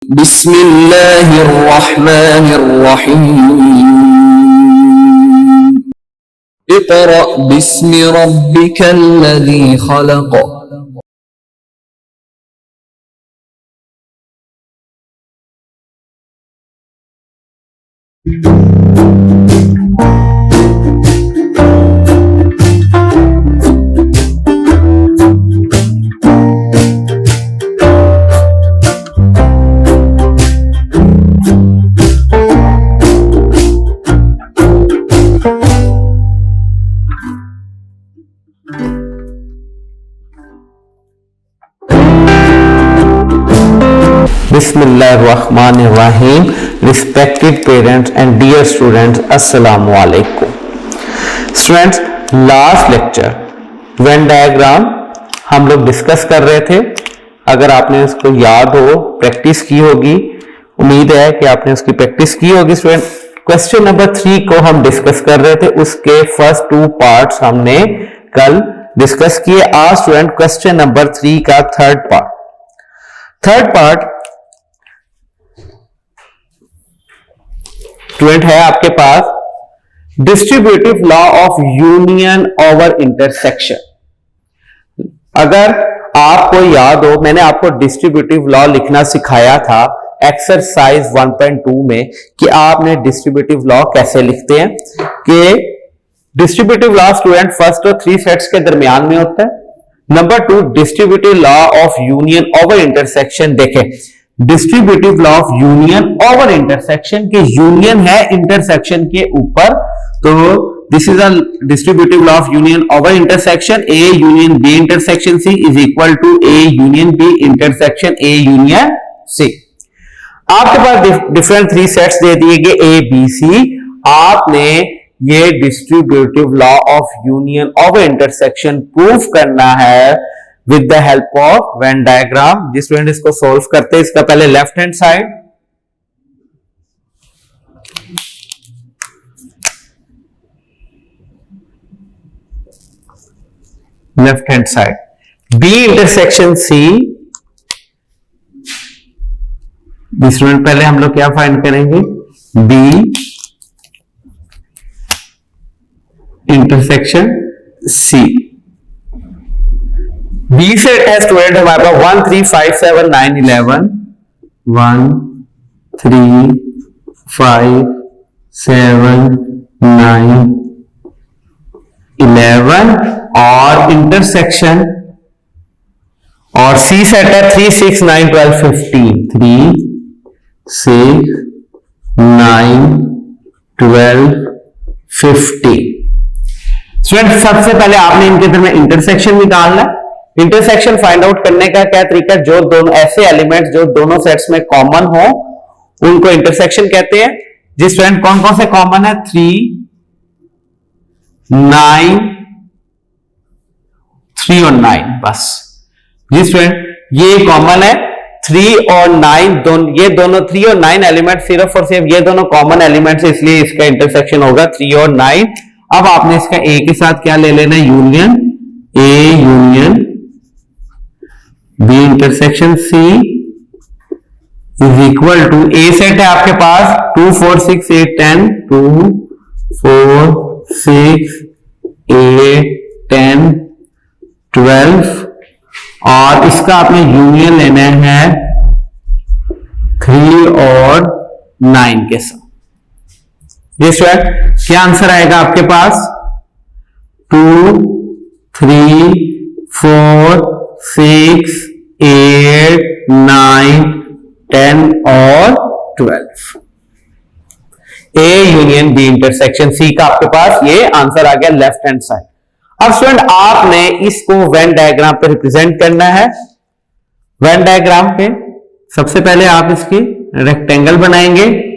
बिस्मिल्लाहिर्रहमानिर्रहीम। Iqra बिस्मि रब्बिकल्लज़ी खलक़। Bismillahirrahmanirrahim. Respected parents and dear students, Assalamu alaikum. Students, last lecture Venn diagram हम लोग discuss कर रहे थे। अगर आपने इसको याद हो, प्रैक्टिस की होगी, उम्मीद है कि आपने उसकी प्रैक्टिस की होगी। स्टूडेंट, क्वेश्चन नंबर 3 को हम डिस्कस कर रहे थे, उसके फर्स्ट 2 पार्ट्स हमने कल डिस्कस किए। आज स्टूडेंट क्वेश्चन नंबर 3 का थर्ड पार्ट स्टूडेंट है आपके पास distributive law of union over intersection. अगर आपको याद हो, मैंने आपको डिस्ट्रीब्यूटिव लॉ लिखना सिखाया था एक्सरसाइज 1.2 में कि आपने डिस्ट्रीब्यूटिव लॉ कैसे लिखते हैं। कि डिस्ट्रीब्यूटिव लॉ स्टूडेंट फर्स्ट और 3 सेट्स के दरमियान में होता है। Number 2 distributive law of union over intersection. देखें, distributive law of union over intersection के यूनियन है इंटरसेक्शन के ऊपर, तो this is a distributive law of union over intersection. A union B intersection C is equal to A union B intersection A union C. आपके पास different 3 sets दे दिए गए ए B C. आपने ये distributive law of union over intersection proof करना है with the help of Venn diagram. जिस student इसको सोल्व करते हैं, इसका पहले left hand side B intersection C. Student पहले हम लोग क्या फाइंड करेंगे, B intersection C. B set है स्टूडेंट हमारे पास 1 3 5 7 9 11 1 3 5 7 9 11 और इंटरसेक्शन और सी सेट है 3 6 9 12 15 3 6 9 12 15। स्टूडेंट सबसे पहले आपने इनके दरमियान इंटरसेक्शन निकालना है। इंटरसेक्शन फाइंड आउट करने का क्या तरीका है, जो दोनों ऐसे एलिमेंट्स जो दोनों सेट्स में कॉमन हो उनको इंटरसेक्शन कहते हैं। जिस स्टूडेंट कौन कौन से कॉमन है, 3 9 3 और 9 बस। जिस स्टूडेंट ये कॉमन है 3 और 9 ये दोनों 3 और 9 एलिमेंट सिर्फ और सिर्फ ये दोनों कॉमन एलिमेंट्स, इसलिए इसका इंटरसेक्शन होगा 3 और 9। अब आपने इसका ए के साथ क्या ले लेना है, union A union B intersection C is equal to A set है आपके पास 2 4 6 8 10 2 4 6 8 10 12 और इसका आपने यूनियन लेना है 3 और 9 के साथ। ये क्या आंसर आएगा आपके पास, 2 3 4 6 8 9 10 और 12। A union B intersection C का आपके पास ये आंसर आ गया लेफ्ट हैंड साइड। अब स्टूडेंट आपने इसको वेन डायग्राम पे रिप्रेजेंट करना है। वेन डायग्राम पे सबसे पहले आप इसकी रेक्टेंगल बनाएंगे।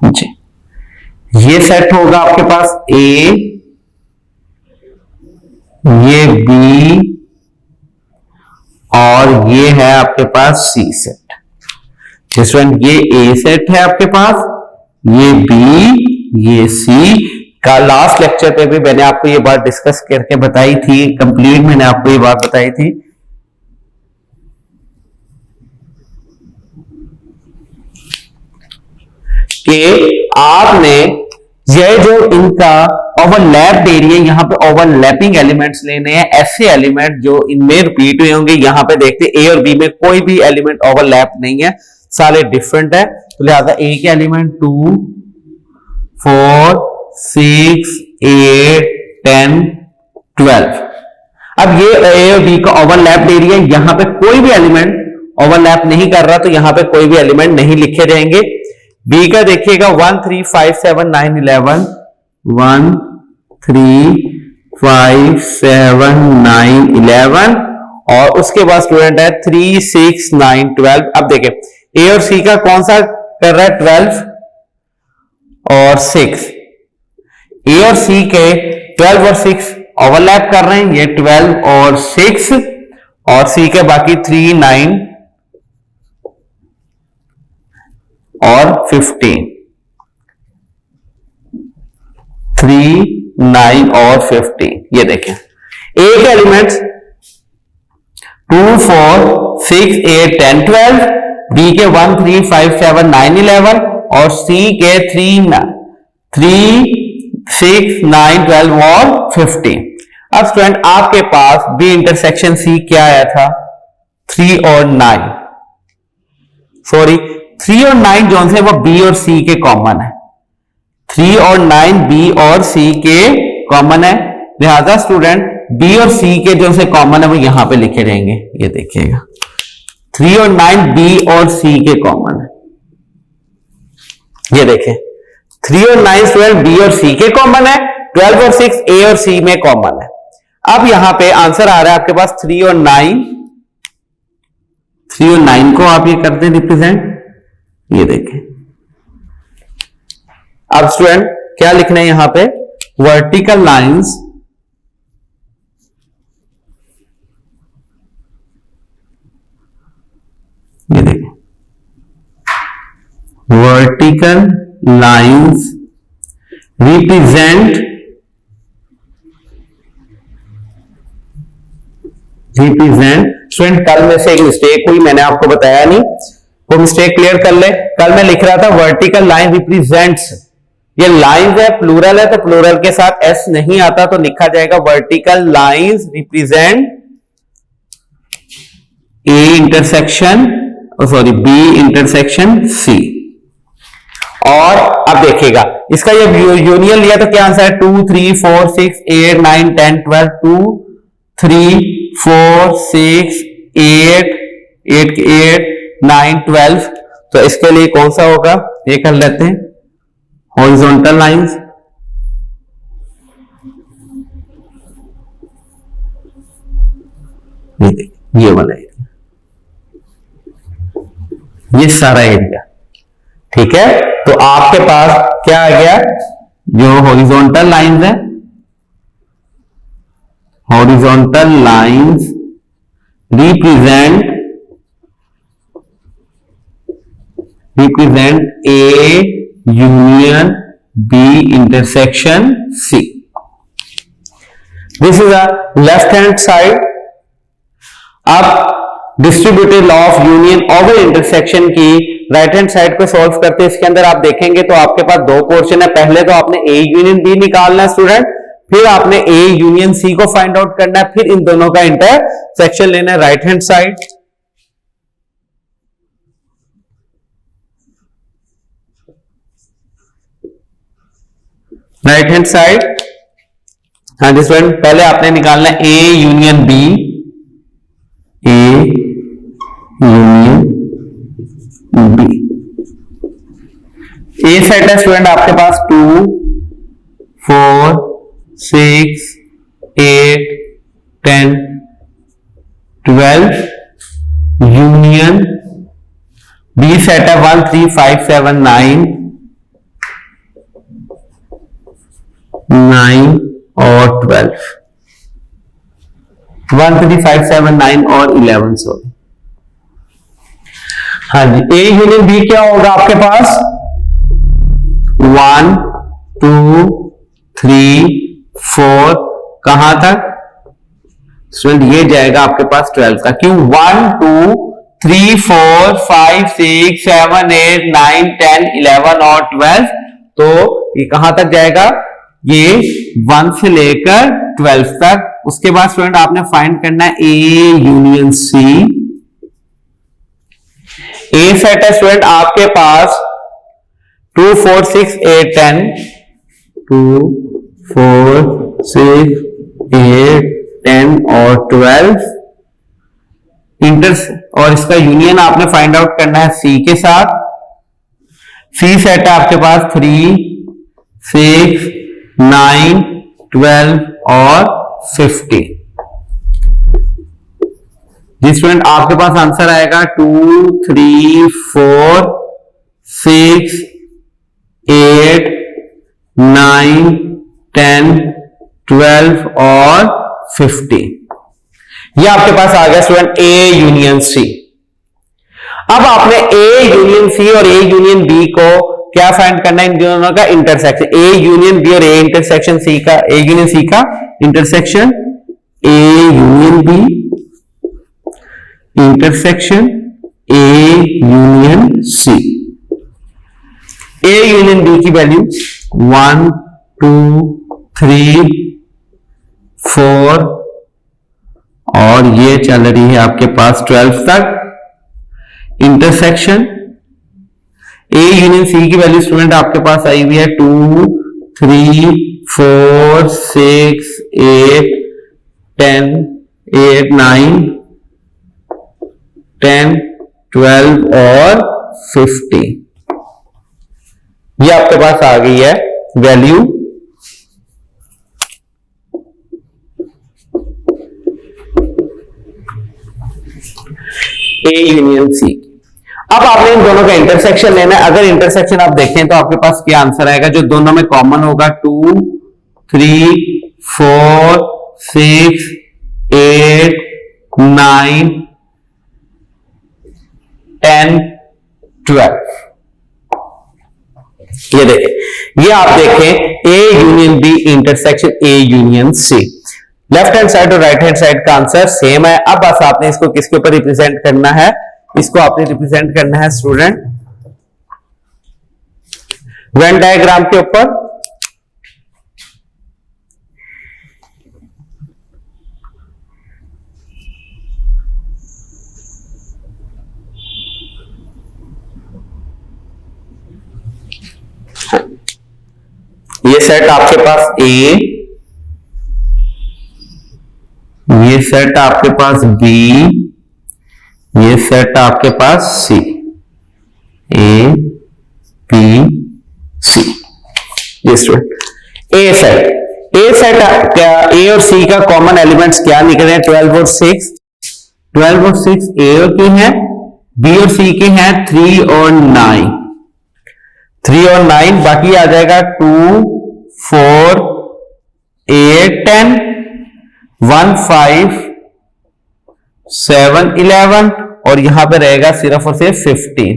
जी, ये सेट होगा आपके पास ए, ये बी और ये है आपके पास सी सेट। जिसमें ये ए सेट है आपके पास, ये बी, ये सी। लास्ट लेक्चर पे भी मैंने आपको ये बात डिस्कस करके बताई थी, कंप्लीट मैंने आपको ये बात बताई थी कि आपने ये जो इनका ओवरलैप एरिया, यहाँ पे ओवरलैपिंग एलिमेंट्स लेने हैं, ऐसे एलिमेंट जो इनमें रिपीट हुए होंगे। यहाँ पे देखते ए और बी में कोई भी एलिमेंट ओवरलैप नहीं है, सारे डिफरेंट है, तो लिहाजा ए के एलिमेंट 2, 4, 6, 8, 10, 12। अब ये ए और बी का ओवरलैप एरिया, यहां पे कोई भी एलिमेंट ओवरलैप नहीं कर रहा, तो यहां पे कोई भी एलिमेंट नहीं लिखे जाएंगे। बी का देखिएगा 1, 3, 5, 7, 9, 11, 1, 3, 5, 7, 9, 11, और उसके बाद स्टूडेंट है 3, 6, 9, 12। अब देखें ए और सी का कौन सा कर रहा है, 12 और 6। ए और सी के 12 और 6 ओवरलैप कर रहे हैं, ये 12 और 6, और सी के बाकी 3, 9 और 15, 3, 9 और 15। ये देखें ए के एलिमेंट्स 2, 4, 6, 8, 10, 12, बी के 1, 3, 5, 7, 9, 11, और सी के 3, 6, 9, 12 और 15। अब स्टूडेंट आपके पास बी इंटरसेक्शन सी क्या आया था, 3 और 9, सॉरी 3 और 9 जो से वो बी और सी के कॉमन है, 3 और 9 बी और सी के कॉमन है, लिहाजा स्टूडेंट बी और सी के जो से कॉमन है वो यहां पे लिखे रहेंगे। ये देखिएगा 3 और 9 बी और सी के कॉमन है, ये देखें 3 और 9 स्टूडेंट बी और सी के कॉमन है, 12 और 6 ए और सी में कॉमन है। अब यहां पे आंसर आ रहा है आपके पास 3 और 9, 3 और 9 को आप ये करते हैं रिप्रेजेंट, ये देखें। अब स्टूडेंट क्या लिखना है यहां पे, वर्टिकल लाइंस ये देखें, वर्टिकल लाइंस रिप्रेजेंट स्टूडेंट कल में से एक मिस्टेक हुई, मैंने आपको बताया नहीं, वो मिस्टेक क्लियर कर ले। कल मैं लिख रहा था वर्टिकल लाइन रिप्रेजेंट्स, ये लाइंस है, प्लूरल है, तो प्लूरल के साथ एस नहीं आता, तो लिखा जाएगा vertical lines represent A intersection, sorry B intersection C. और अब देखिएगा इसका ये यूनियन लिया तो क्या आंसर है, 2, 3, 4, 6, 8, 9, 10, 12, 2, 3, 4, 6, 8, 8, 9, 12। तो इसके लिए कौन सा होगा, ये कर लेते हैं हॉरिजॉन्टल लाइंस, ये वाला एरिया, ये सारा एरिया, ठीक है। तो आपके पास क्या आ गया, जो हॉरिजॉन्टल लाइंस है, horizontal lines represent A union B intersection C. This is a left hand side. अब distributive law of union over intersection की राइट हैंड साइड को सॉल्व करते हैं। इसके अंदर आप देखेंगे तो आपके पास दो पोर्शन है, पहले तो आपने ए यूनियन बी निकालना है स्टूडेंट, फिर आपने ए यूनियन सी को फाइंड आउट करना है, फिर इन दोनों का इंटरसेक्शन लेना है right hand side. Right hand side, हाँ जी स्टूडेंट, पहले आपने निकालना है A union B, A union B. A set है स्टूडेंट आपके पास 2, 4, 6, 8, 10, 12। यूनियन बी सेट है 1, 3, 5, 7, 9 और 12, 1, 3, 5, 7, 9 और 11। सॉरी, हाँ जी, ए यूनियन बी क्या होगा आपके पास, 1, 2, 3 4 कहां तक स्टूडेंट? ये जाएगा आपके पास 12 तक। क्यों? 1 2 3 4 5 6 7 8 9 10 11 और 12, तो ये कहां तक जाएगा? ये 1 से लेकर 12 तक। उसके बाद स्टूडेंट आपने फाइंड करना है A union C. A set है स्टूडेंट आपके पास 2 4 6 8 10, 2 4 6 8 10 और 12 और इसका यूनियन आपने फाइंड आउट करना है सी के साथ। सी सेट है आपके पास 3 6 9 12 और 50। जी स्टूडेंट आपके पास आंसर आएगा 2 3 4 6 8 9 10 12 और 50। ये आपके पास आ गया स्टूडेंट ए यूनियन सी। अब आपने ए यूनियन सी और ए यूनियन बी को क्या फाइंड करना है? इन दोनों का इंटरसेक्शन। ए यूनियन बी और ए इंटरसेक्शन सी का, ए यूनियन सी का intersection, A union B intersection A union C. A union B की वैल्यू 1 2 3 4 और ये चल रही है आपके पास 12 तक। इंटरसेक्शन ए यूनियन सी की वैल्यू स्टूडेंट आपके पास आई हुई है 2 3 4 6 8 10 8 9 10 12 और 50। ये आपके पास आ गई है वैल्यू ए यूनियन सी। अब आपने इन दोनों का इंटरसेक्शन लेना है। अगर इंटरसेक्शन आप देखें तो आपके पास क्या आंसर आएगा? जो दोनों में कॉमन होगा 2 3 4 6 8 9 10 12। ये देखें, ये आप देखें A union B intersection A union C. Left hand side और राइट हैंड साइड का आंसर सेम है। अब बस आपने इसको किसके ऊपर रिप्रेजेंट करना है? इसको आपने रिप्रेजेंट करना है स्टूडेंट वेन डायग्राम के ऊपर। ये सेट आपके पास ए, ये सेट आपके पास बी, ये सेट आपके पास सी, ए बी सी। ये स्टूडेंट ए सेट क्या? ए और सी का कॉमन एलिमेंट्स क्या निकले हैं? 12 और 6। 12 और 6 ए और के हैं, बी और सी के हैं 3 और 9। 3 और 9 बाकी आ जाएगा 2 4 8 10 1 5 7 11 और यहां पे रहेगा सिर्फ और सिर्फ 15,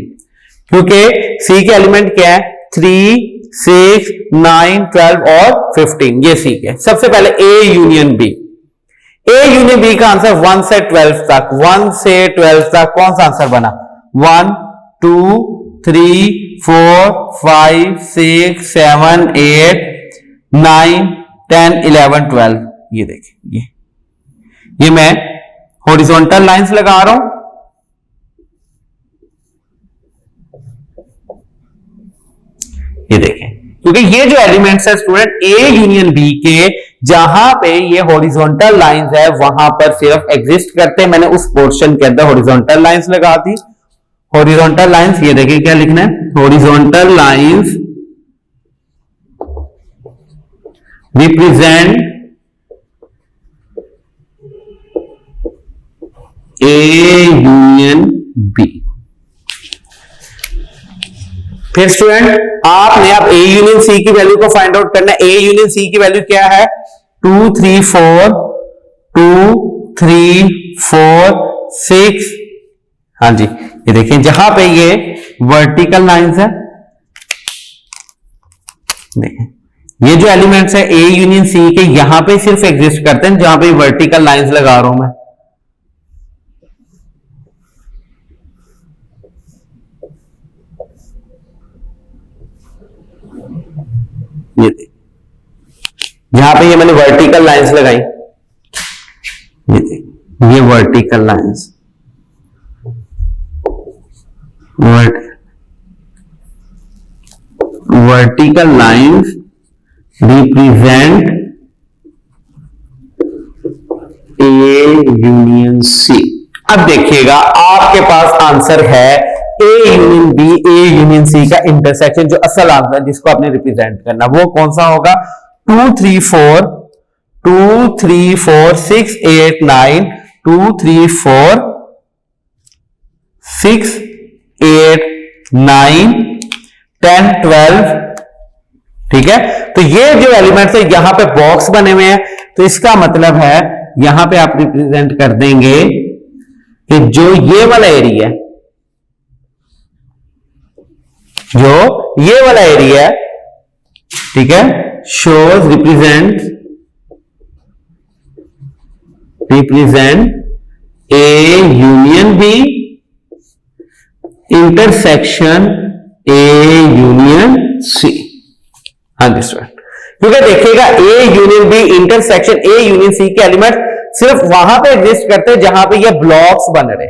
क्योंकि सी के एलिमेंट क्या है? 3 6 9 12 और 15। ये सी के। सबसे पहले A union B. A union B का आंसर 1 से 12 तक, 1 से 12 तक कौन सा आंसर बना? 1 2 3 4 5 6 7 8 9 10 11 12। ये देखिए, ये मैं हॉरिजॉन्टल लाइंस लगा रहा हूं। ये देखें, क्योंकि ये जो एलिमेंट्स है स्टूडेंट ए यूनियन बी के, जहां पे ये हॉरिजॉन्टल लाइंस है वहां पर सिर्फ एग्जिस्ट करते हैं। मैंने उस पोर्शन के अंदर हॉरिजॉन्टल लाइंस लगा दी। हॉरिजॉन्टल लाइंस, ये देखिए क्या लिखना है? Horizontal lines represent A union B. फिर स्टूडेंट आपने अब ए यूनियन सी की वैल्यू को फाइंड आउट करना है। ए यूनियन सी की वैल्यू क्या है? 2 3 4 2 3 4 6। हाँ जी, ये देखिए जहां पे ये वर्टिकल लाइंस है, देखें ये जो एलिमेंट्स है ए यूनियन सी के यहां पे सिर्फ एग्जिस्ट करते हैं जहां पे वर्टिकल लाइंस लगा रहा हूं मैं। ये जहां पे ये मैंने वर्टिकल लाइंस लगाई, ये vertical lines, vertical lines represent A union C. अब देखिएगा आपके पास आंसर है A union B, A union C का इंटरसेक्शन, जो असल आंसर जिसको आपने रिप्रेजेंट करना वो कौन सा होगा? 2 3 4 2 3 4 6 8 9 2 3 4 6 8 9 10 12। ठीक है, तो ये जो एलिमेंट्स है यहां पे बॉक्स बने हुए हैं, तो इसका मतलब है यहां पे आप रिप्रेजेंट कर देंगे कि जो ये वाला एरिया है, जो ये वाला एरिया है, ठीक है, shows represent A union B intersection A union C. हाँ जी स्टूडेंट, क्योंकि देखिएगा A union B intersection A union C के एलिमेंट सिर्फ वहां पे एग्जिस्ट करते हैं जहां पे ये ब्लॉक्स बन रहे,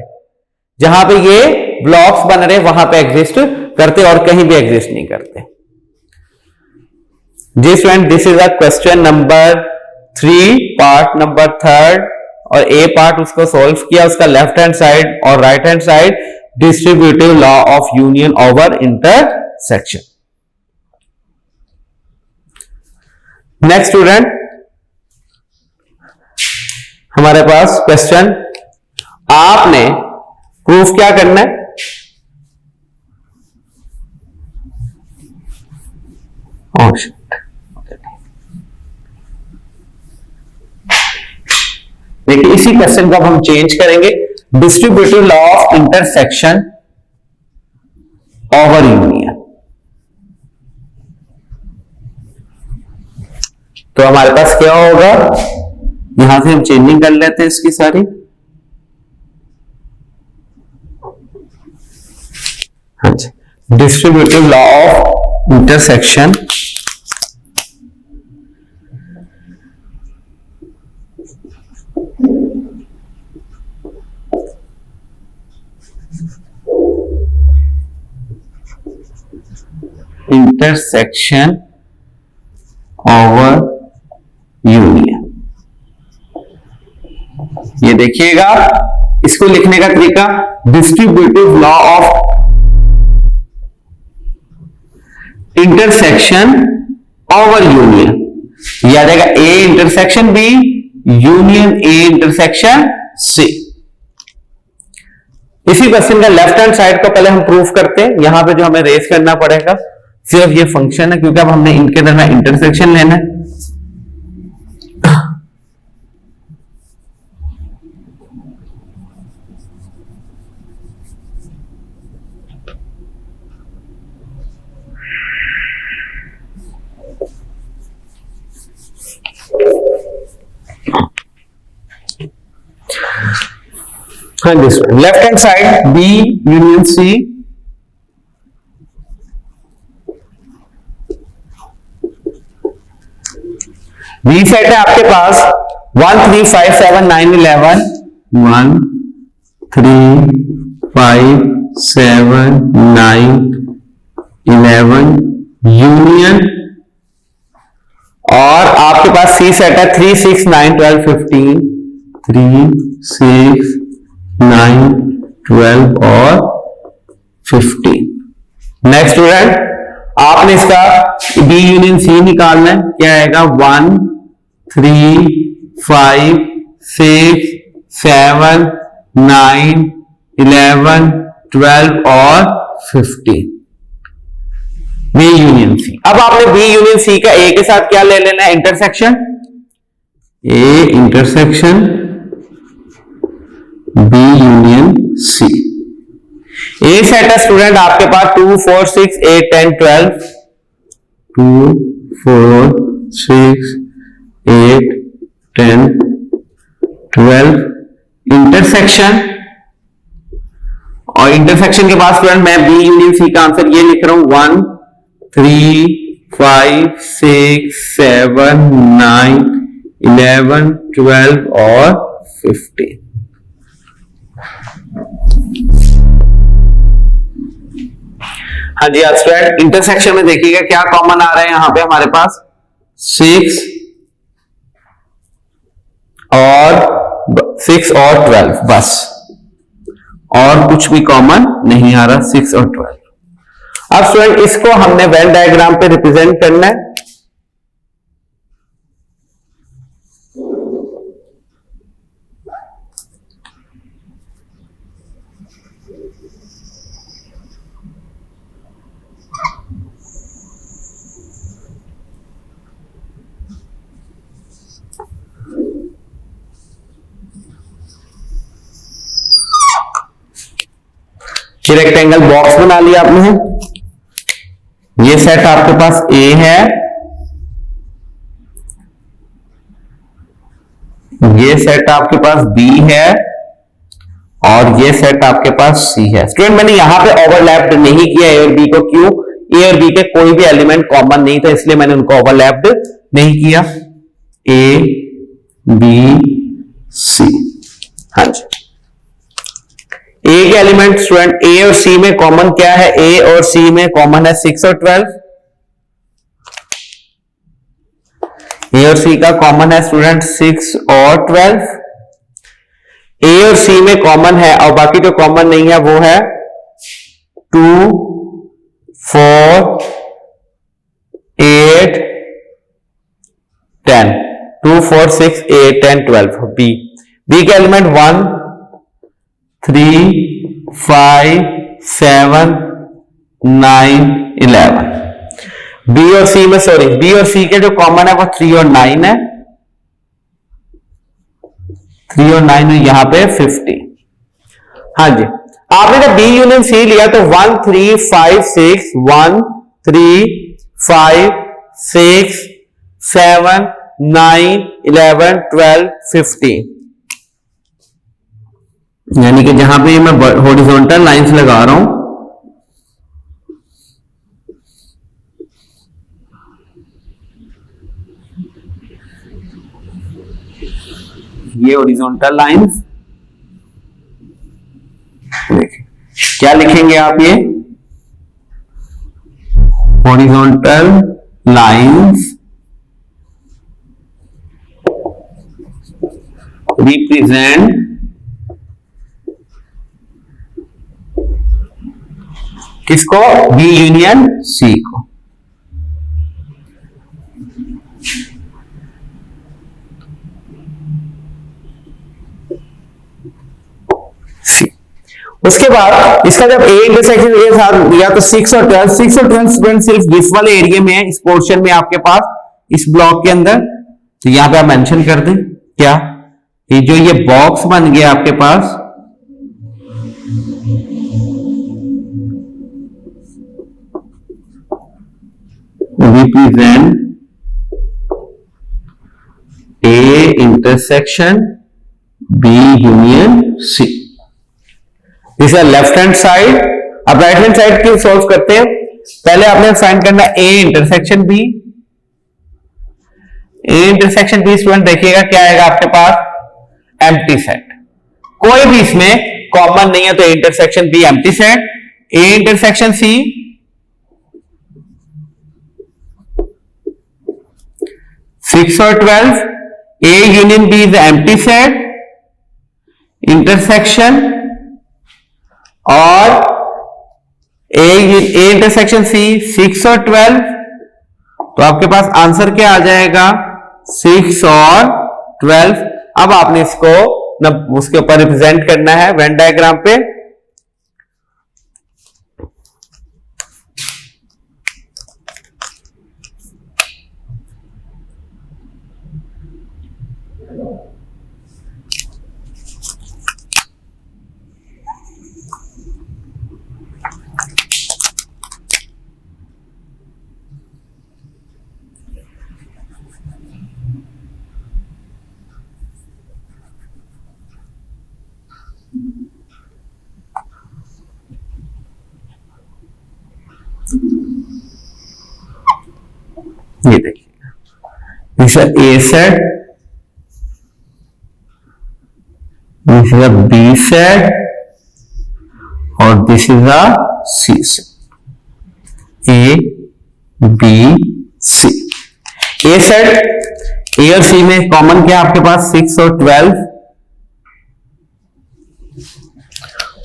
जहां पे ये ब्लॉक्स बन रहे वहां पे एग्जिस्ट करते और कहीं भी एग्जिस्ट नहीं करते। जी student, this is a question number 3 part number 3 और ए पार्ट उसको सॉल्व किया, उसका लेफ्ट हैंड साइड और right hand side distributive law of union over intersection. Next student, हमारे पास क्वेश्चन, आपने प्रूफ क्या करना है? देखिए इसी क्वेश्चन को अब हम चेंज करेंगे, distributive law of intersection over union. तो हमारे पास क्या होगा, यहां से हम चेंजिंग कर लेते हैं इसकी सारी। हाँ जी, distributive law of intersection over union. ये देखिएगा, इसको लिखने का तरीका, distributive law of intersection over union. याद आएगा A intersection B union A intersection C. इसी क्वेश्चन का लेफ्ट हैंड साइड को पहले हम प्रूफ करते हैं। यहां पे जो हमें रेस करना पड़ेगा सिर्फ ये फंक्शन है, क्योंकि अब हमने इनके दरमियान इंटरसेक्शन लेना है। हाँ जी, left hand side B union C, B set है आपके पास 1 3 5 7 9 11 1 3 5 7 9 11 यूनियन, और आपके पास सी सेट है 3 6 9 12 15 3 6 9 12 और 15। नेक्स्ट स्टूडेंट, आपने इसका बी यूनियन सी निकालना है। क्या आएगा? 1 3 5 6 7 9 11 12 और 15, बी यूनियन सी। अब आपने बी यूनियन सी का ए के साथ क्या ले लेना है? Intersection. A intersection B union C. A set है स्टूडेंट आपके पास 2 4 6 8 10 12 2 4 6 8 10 12 इंटरसेक्शन, और इंटरसेक्शन के बाद स्टूडेंट मैं बी यूनियन सी का आंसर ये लिख रहा हूं 1 3 5 6 7 9 11 12 और 15। हाँ जी स्टूडेंट, इंटरसेक्शन में देखिएगा क्या कॉमन आ रहा है यहां पे हमारे पास 6 और 12 बस, और कुछ भी कॉमन नहीं आ रहा 6 और 12। अब स्टूडेंट इसको हमने वेन डायग्राम पे रिप्रेजेंट करना है। ये रेक्टेंगल बॉक्स बना लिया आपने, ये सेट आपके पास ए है, ये सेट आपके पास बी है, और ये सेट आपके पास सी है। स्टूडेंट मैंने यहां पे ओवरलैप्ड नहीं किया ए और बी को, क्यों? ए और बी के कोई भी एलिमेंट कॉमन नहीं था, इसलिए मैंने उनको ओवरलैप्ड नहीं किया। ए बी सी, हाँ जी। ए के एलिमेंट स्टूडेंट ए और सी में कॉमन क्या है? ए और सी में कॉमन है 6 और 12। ए और सी का कॉमन है स्टूडेंट 6 और 12। ए और सी में कॉमन है, और बाकी जो कॉमन नहीं है वो है 2 4 8 10, 2 4 6 8 10 12। बी के एलिमेंट 1 3 5 7 9 11। बी और सी में, सॉरी, बी और सी के जो कॉमन है वो 3 और 9 है, 3 और 9 है, यहां पे 50। हाँ जी, आपने जब बी यूनियन सी लिया तो 1 3 5 6 1 3 5 6 7 9 11 12 15, यानी कि जहां पे मैं हॉरिजॉन्टल लाइंस लगा रहा हूं, ये हॉरिजॉन्टल लाइंस, देखिए क्या लिखेंगे आप, ये हॉरिजॉन्टल लाइंस रिप्रेजेंट किसको? बी यूनियन सी को। उसके बाद इसका जब ए इंटरसेक्शन ए साथ दिया तो 6 और 12, 6 और 12 स्टूडेंट सिर्फ इस वाले एरिया में है, इस पोर्शन में आपके पास, इस ब्लॉक के अंदर। तो यहां पे आप मेंशन कर दें क्या, ये जो ये बॉक्स बन गया आपके पास, represent A intersection B union C। This is left hand side. अब राइट हैंड साइड क्यों सॉल्व करते हैं? पहले आपने फाइंड करना A intersection B। A intersection B student देखिएगा क्या आएगा आपके पास, एम्प्टी सेट, कोई भी इसमें कॉमन नहीं है, तो A intersection B empty set. A intersection C, 6 और 12, A union B is empty set, intersection, और A इंटरसेक्शन C 6 और 12। तो आपके पास आंसर क्या आ जाएगा, 6 और 12। अब आपने इसको उसके ऊपर रिप्रेजेंट करना है वेन डायग्राम पे। ये देखिए, this is A set, this is a B set और this is a C set, A B C. A set, A और सी में कॉमन क्या है आपके पास? 6 और 12,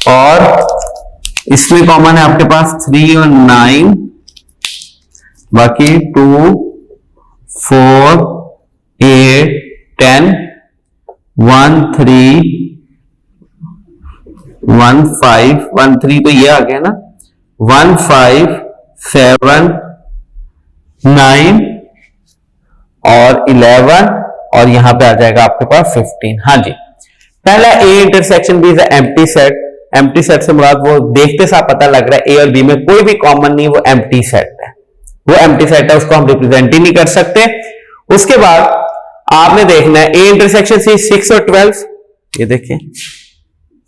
और इसमें कॉमन है आपके पास 3 और 9, बाकी 2 4 8 10 1 3 1 5 1 3 तो ये आ गया ना, 1 5 7 9 और 11 और यहां पे आ जाएगा आपके पास 15। हाँ जी, पहला A intersection B is empty set. Empty set से मुराद वो देखते साफ पता लग रहा है ए और बी में कोई भी कॉमन नहीं, वो एम्प्टी सेट है, वो एम्प्टी सेट है, उसको हम रिप्रेजेंट ही नहीं कर सकते। उसके बाद आपने देखना है ए इंटरसेक्शन सी 6 और 12, ये देखिए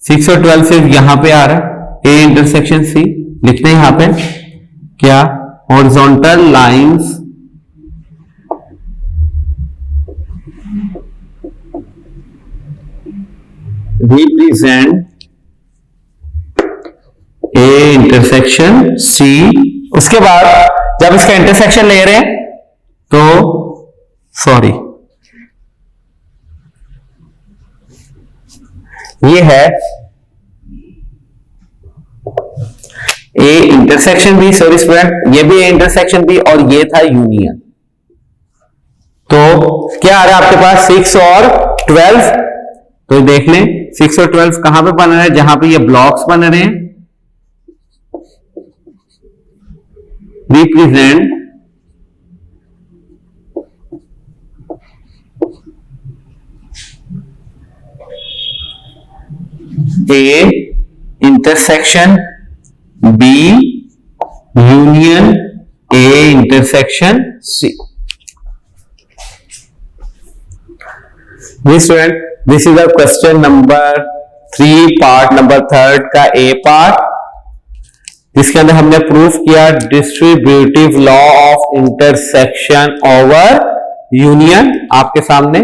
6 और 12 से यहां पे आ रहा है ए इंटरसेक्शन सी, लिखते हैं यहां पे क्या? Horizontal lines represent A intersection C. उसके बाद जब इसका इंटरसेक्शन ले रहे हैं तो सॉरी, ये है A intersection B, sorry student, ये भी ए इंटरसेक्शन बी और ये था यूनियन। तो क्या आ रहा है आपके पास? 6 और 12। तो देख लें 6 और 12 कहां पे बन रहे हैं? जहां पे ये ब्लॉक्स बन रहे हैं, represent A intersection B union A intersection C. Student, this is a question number 3 part number 3 का ए पार्ट, जिसके अंदर हमने प्रूफ किया distributive law of intersection over union आपके सामने।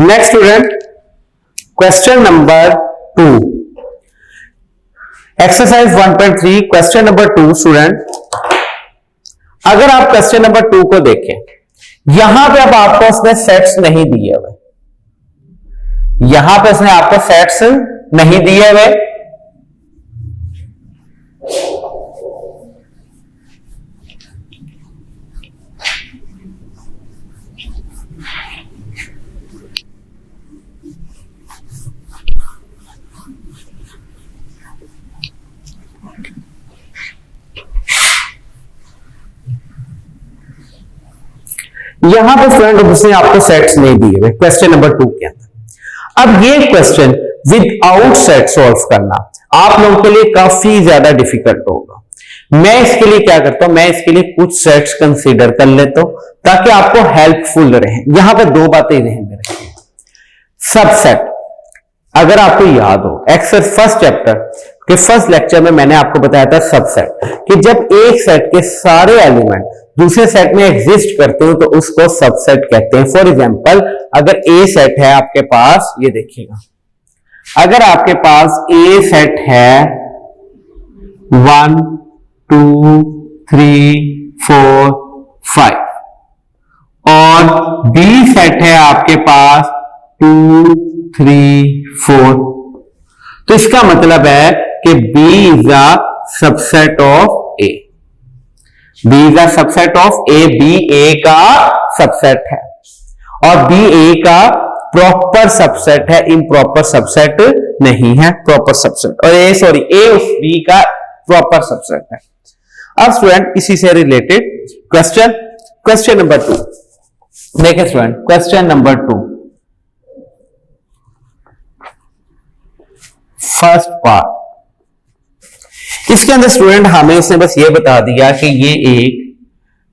Next student, question number 2, exercise 1.3 question number 2। Student, अगर आप question number 2 को देखें, यहां पे अब आपको उसने सेट्स नहीं दिए हुए, यहां पे उसने आपको सेट्स नहीं दिए हुए, यहां पर स्टूडेंट उसने आपको सेट्स नहीं दिए हुए क्वेश्चन नंबर 2 के अंदर। अब ये क्वेश्चन विदाउट सेट सॉल्व करना आप लोगों के लिए काफी ज्यादा डिफिकल्ट होगा। मैं इसके लिए क्या करता हूं, मैं इसके लिए कुछ सेट्स कंसीडर कर लेता हूं ताकि आपको हेल्पफुल रहे। यहां पे 2 बातें ध्यान में रखिए। सबसेट, अगर आपको याद हो एक्सरसाइज फर्स्ट चैप्टर के फर्स्ट लेक्चर में मैंने आपको बताया था सबसेट, कि जब एक सेट के सारे एलिमेंट दूसरे सेट में एग्जिस्ट करते हो तो उसको सबसेट कहते हैं। फॉर एग्जांपल, अगर ए सेट है आपके पास, ये देखिएगा, अगर आपके पास ए सेट है 1 2 3 4 5 और बी सेट है आपके पास 2 3 4, तो इसका मतलब है कि B is a subset of A. B is a subset of A, B A का सबसेट है और बी ए का प्रॉपर सबसेट है, इम्प्रॉपर सबसेट नहीं है, प्रॉपर सबसेट। और ए सॉरी ए उस बी का प्रॉपर सबसेट है। अब स्टूडेंट इसी से रिलेटेड क्वेश्चन नंबर 2 देखिए student, question number 2 first part, इसके अंदर स्टूडेंट हमें उसने बस ये बता दिया कि ये एक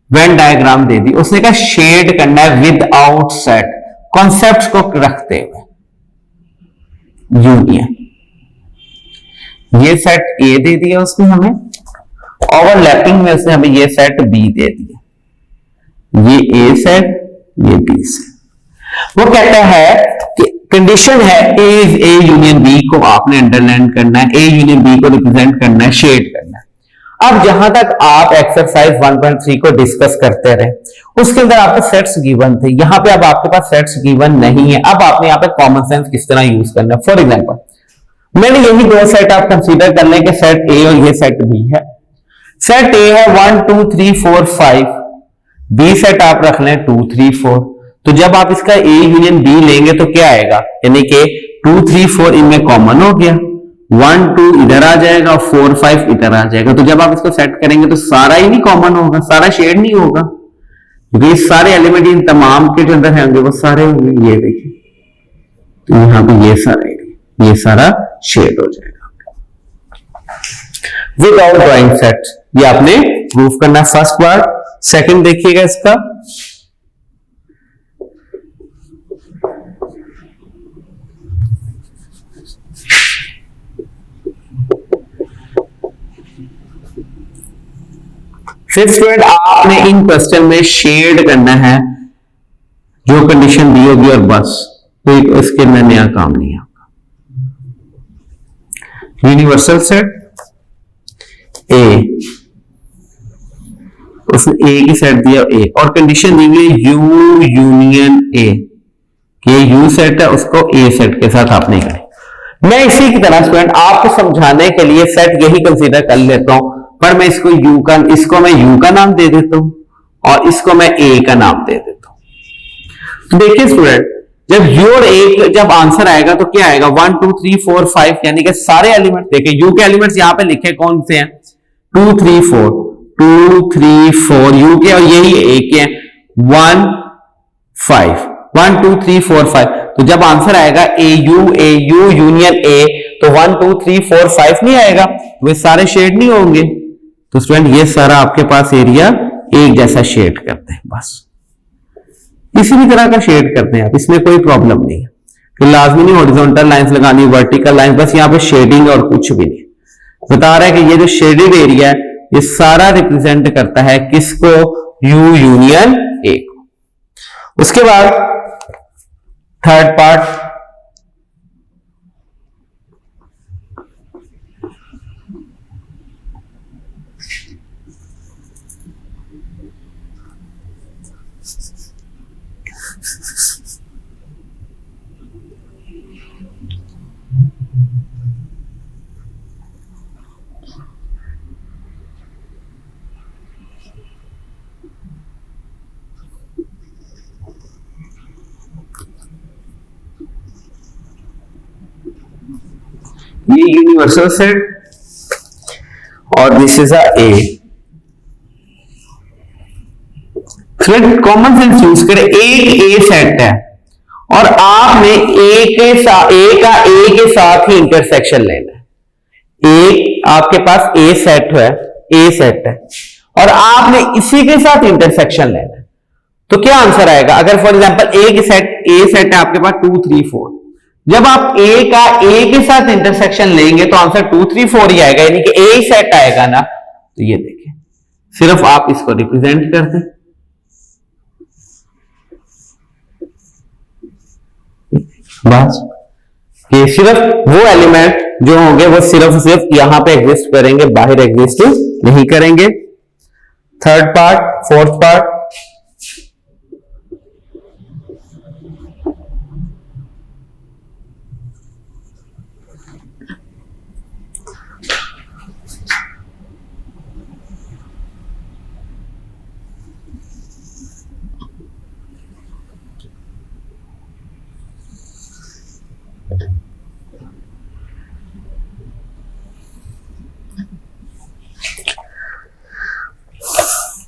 वेन डायग्राम दे दी, उसने कहा शेड करना है विदाउट सेट, कॉन्सेप्ट्स को रखते हुए। यूनियन, ये सेट ए दे दिया उसने हमें ओवरलैपिंग में उसने हमें ये सेट बी दे दिया, ये ए सेट, ये बी सेट। वो कहता है कि कंडीशन है ए यूनियन बी को आपने अंडरलाइन करना है, ए यूनियन बी को रिप्रेजेंट करना है, शेड करना है। अब जहां तक आप एक्सरसाइज 1.3 को डिस्कस करते रहे, उसके अंदर आपके सेट्स गिवन थे, यहां पे अब आपके पास सेट्स गिवन नहीं है। अब आपने यहाँ पे कॉमन सेंस किस तरह यूज करना है। फॉर एग्जांपल मैंने यही दो सेट आप कंसीडर कर लें कि सेट ए और ये सेट बी है। सेट ए है 1 2 3 4 5, बी सेट आप रख लें 2 3 4। तो जब आप इसका ए यूनियन बी लेंगे तो क्या आएगा, यानी कि 2 3 4 इनमें कॉमन हो गया, 1 2 इधर आ जाएगा, 4 5 इधर आ जाएगा। तो जब आप इसको सेट करेंगे तो सारा ही नहीं कॉमन होगा, सारा शेड नहीं होगा, क्योंकि सारे एलिमेंट इन तमाम के जो अंदर होंगे वो सारे होंगे। ये देखिए, तो यहां पे ये सारा शेड हो जाएगा विदाउट ड्राइंग सेट। ये आपने प्रूफ करना फर्स्ट पार्ट। सेकंड देखिएगा इसका, फिर स्टूडेंट आपने इन क्वेश्चन में शेड करना है जो कंडीशन दी होगी और बस, तो इसके में नया काम नहीं है आपका। यूनिवर्सल सेट ए, उसने ए की सेट दिया ए और कंडीशन दी हुई यू यूनियन ए, ये यू सेट है उसको ए सेट के साथ आपने करें। मैं इसी की तरह स्टूडेंट आपको समझाने के लिए सेट यही कंसीडर कर लेता हूं, पर मैं इसको मैं यू का नाम दे देता हूं और इसको मैं ए का नाम दे देता हूं। तो देखिए स्टूडेंट, जब यू और ए जब आंसर आएगा तो क्या आएगा, 1 2 3 4 5, यानी कि सारे एलिमेंट देखिए, यू के एलिमेंट्स यहां पे लिखे कौन से हैं, 2 3 4 2 3 4 यू के, और यही ए के हैं 1 5 1 2 3 4 5। तो जब आंसर आएगा ए यू यूनियन ए, तो 1 2 3 4 5 नहीं आएगा, वे सारे शेड नहीं होंगे। तो स्टूडेंट ये सारा आपके पास एरिया एक जैसा शेड करते हैं, बस इसी भी तरह का शेड करते हैं आप, इसमें कोई प्रॉब्लम नहीं है। तो लाजमी नहीं हॉरिजॉन्टल लाइंस लगानी, वर्टिकल लाइन, बस यहाँ पे शेडिंग और कुछ भी नहीं। बता रहा है कि ये जो शेडेड एरिया है ये सारा रिप्रेजेंट करता है किसको, यू यूनियन ए को। उसके बाद थर्ड पार्ट, ये यूनिवर्सल सेट और this is A. Common sense use करें, एक ए सेट है और आपने ए के साथ ही इंटरसेक्शन लेना है। एक आपके पास ए सेट है और आपने इसी के साथ इंटरसेक्शन लेना है, तो क्या आंसर आएगा। अगर फॉर एग्जांपल ए सेट है आपके पास 2 3 4, जब आप ए के साथ इंटरसेक्शन लेंगे तो आंसर 2 3 4 ही आएगा, यानी कि ए सेट आएगा ना। तो ये देखिए, सिर्फ आप इसको रिप्रेजेंट कर दें, बस ये सिर्फ वो एलिमेंट जो होंगे वो सिर्फ यहां पे एग्जिस्ट करेंगे, बाहर एग्जिस्ट नहीं करेंगे। Third part, fourth part,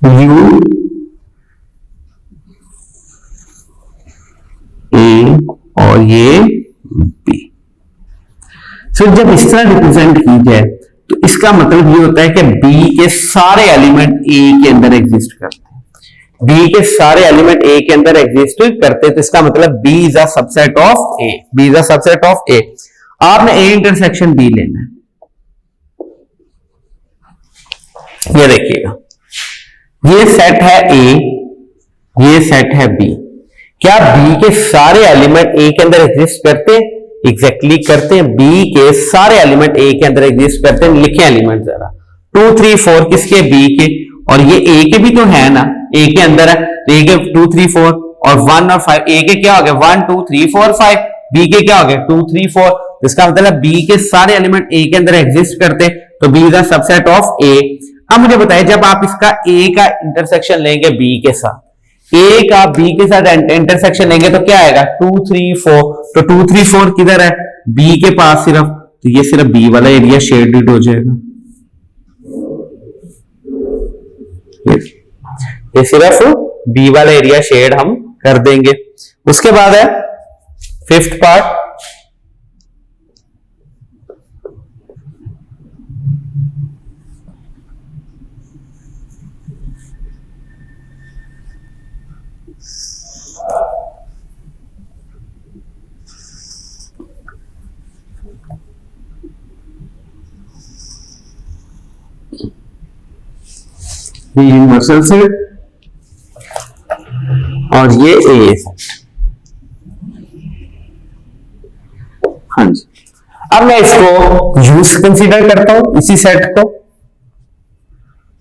U A और ये बी। फिर जब इस तरह रिप्रेजेंट की जाए तो इसका मतलब ये होता है कि बी के सारे एलिमेंट ए के अंदर एग्जिस्ट करते हैं। बी के सारे एलिमेंट ए के अंदर एग्जिस्ट करते हैं, तो इसका मतलब B is a subset of A. B is a subset of A. आपने ए इंटरसेक्शन बी लेना है। ये देखिएगा, ये सेट है ए, ये सेट है बी। क्या बी के सारे एलिमेंट ए के अंदर एग्जिस्ट करते हैं? एग्जैक्टली करते हैं। बी के सारे एलिमेंट ए के अंदर एग्जिस्ट करते हैं। लिखे एलिमेंट जरा, 2 3 4 किसके? बी के। और ये ए के भी तो है ना, ए के अंदर है, तो ए के 2 3 4 और 1 और 5, ए के क्या हो गए 1 2 3 4 5, बी के क्या हो गए 2 3 4। इसका मतलब है बी के सारे एलिमेंट ए के अंदर एग्जिस्ट करते, तो B is a subset of A. अब मुझे बताइए, जब आप इसका ए का इंटरसेक्शन लेंगे बी के साथ, ए का बी के साथ इंटरसेक्शन लेंगे तो क्या आएगा 2 3 4, तो 2 3 4 किधर है? बी के पास सिर्फ, तो ये सिर्फ बी वाला एरिया शेडेड हो जाएगा, ये सिर्फ बी वाला एरिया शेड हम कर देंगे। उसके बाद है फिफ्थ पार्ट, यूनिवर्सल सेट और ये ए सेट। हाँ जी, अब मैं इसको यूज कंसीडर करता हूं, इसी सेट को,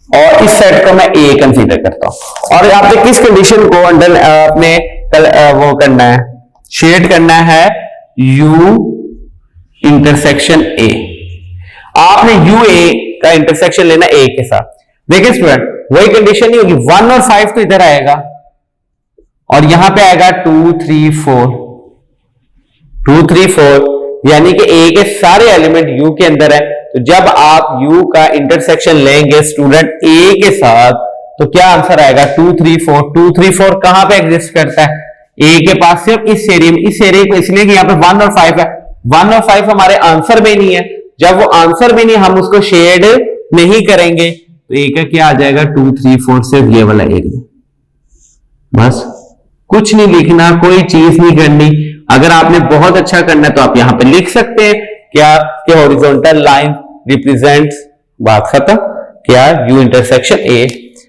और इस सेट को मैं ए कंसीडर करता हूं। और आपने किस कंडीशन को अंडर अपने वो करना है, शेड करना है, यू इंटरसेक्शन ए। आपने यू ए का इंटरसेक्शन लेना ए के साथ। देखिए स्टूडेंट, वही कंडीशन नहीं होगी, 1 और 5 तो इधर आएगा और यहां पे आएगा 2 3 4, 2 3 4, यानी कि ए के सारे एलिमेंट यू के अंदर है। तो जब आप यू का इंटरसेक्शन लेंगे स्टूडेंट ए के साथ, तो क्या आंसर आएगा 2 3 4। 2 3 4 कहां पे एग्जिस्ट करता है? ए के पास सिर्फ इस एरिया में, इस एरिया को, इसलिए कि यहां पे 1 और 5 है। 1 और 5 हमारे आंसर में नहीं है, जब वो आंसर में नहीं, हम उसको शेड नहीं करेंगे, तो ए का क्या आ जाएगा 2 3 4, सिर्फ ये वाला एरिया। बस कुछ नहीं लिखना, कोई चीज नहीं करनी। अगर आपने बहुत अच्छा करना है तो आप यहां पे लिख सकते हैं क्या कि हॉरिजॉन्टल लाइन रिप्रेजेंट्स, बात खत्म। क्या यू इंटरसेक्शन ए,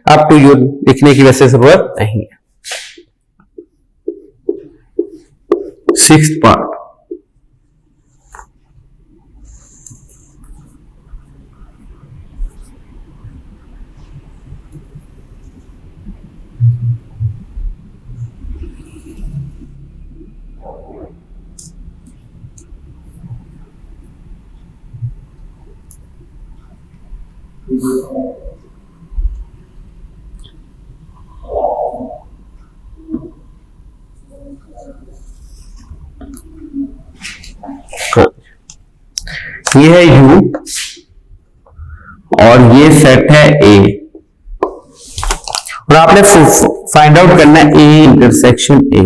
अब टू यू लिखने की वैसे जरूरत नहीं है। सिक्स्थ पार्ट, ये है यू और ये सेट है ए, और आपने फाइंड आउट करना है ए इंटरसेक्शन ए।